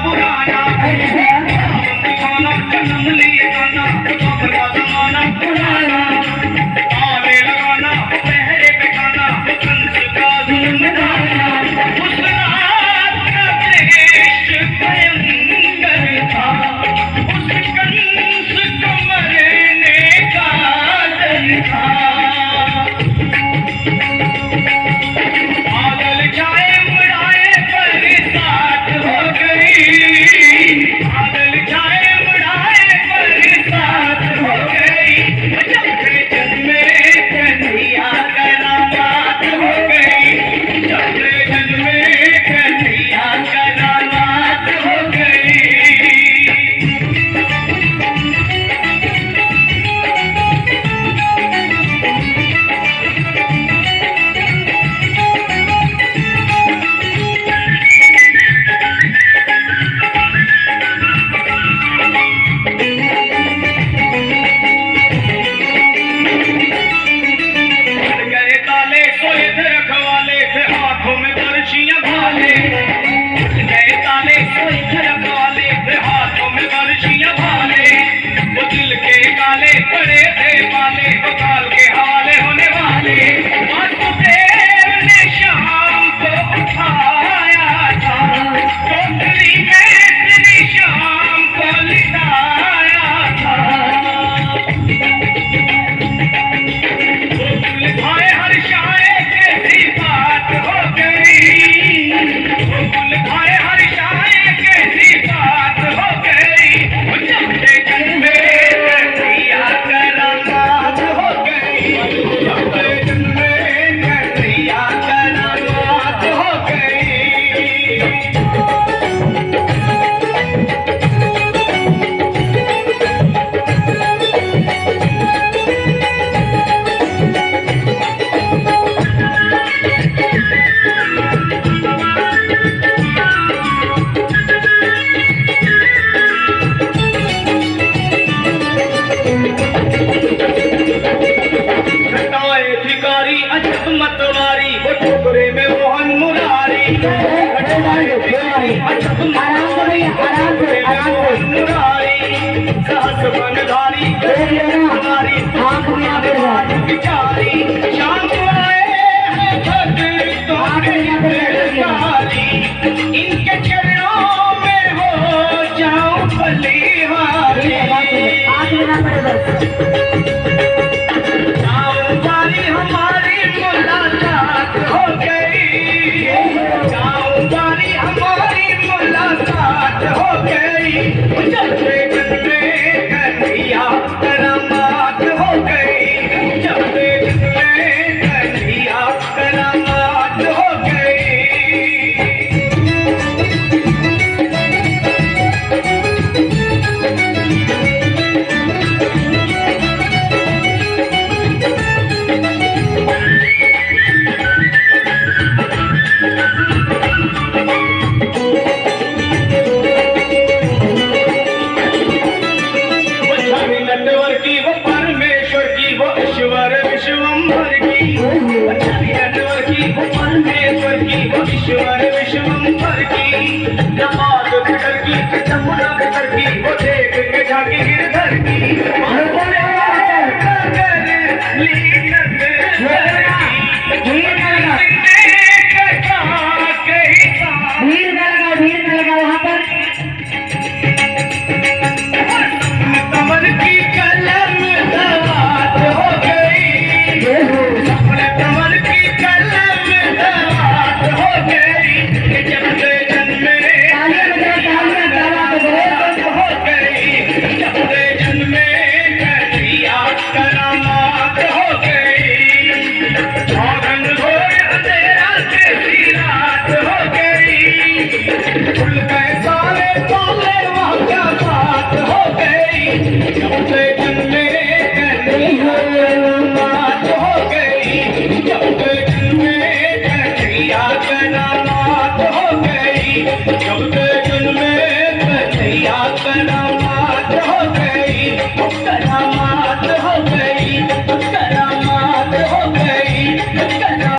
पुराना दिखाना जन्म लिए गाना का जमाना पुराना ताले लगाना पहरे पे खाना कंस का जुल्म गाना उस रात का दृश्य भयंकर था उस कंस को मरने का डर था बादल छाए मुड़ाए बरसात हो गई बादल छाए मुड़ाए बरसात हो गई जब से जन्मे कन्हैया करामात हो गई जब से जन्मे कन्हैया करामात हो गई। गए ताले सोए थे रखवाले थे हाथों में बरछियां भाले गए ताले सोए थे रखवाले थे हाथों में बरछियां भाले वो दिल के काले पड़े थे पाले वो काल के हवाले होने वाले वासुदेव ने शाम को उठाया था टोकरी में श्री शाम को लिटाया था भाई हर शाये कैसी बात हो गई भाई हर शाये कैसी बात हो गई जब से जन्मे कन्हैया करामात हो गई जब से जन्मे कन्हैया करामात हो गई। घटाए भिखारी अजब मतवारी वो टोकरे में मोहन मुरारी घटाए भिखारी अजब मतवारी वो टोकरे में मोहन मुरारी सहस बनधारी कुमारी बिचारी शाम को आए हैं भक्तों के बेलकारी इनके चरणों में हो जाऊं बलिहारी गाँववारी हमारी मुलाकात हो गई गाँववारी हमारी मुलाकात हो गई जब से जन्मे कन्हैया करामात हो गई जब से जन्मे कन्हैया करामात हो गई। नटवर की वो परमेश्वर की वो ईश्वर विश्वम्भर की नटवर की वो परमेश्वर की वो ईश्वर विश्वम्भर की जमात फिकर की जमुना फिकर की वो देख के झांकी गिरधर की भीड़ न लगा वहाँ पर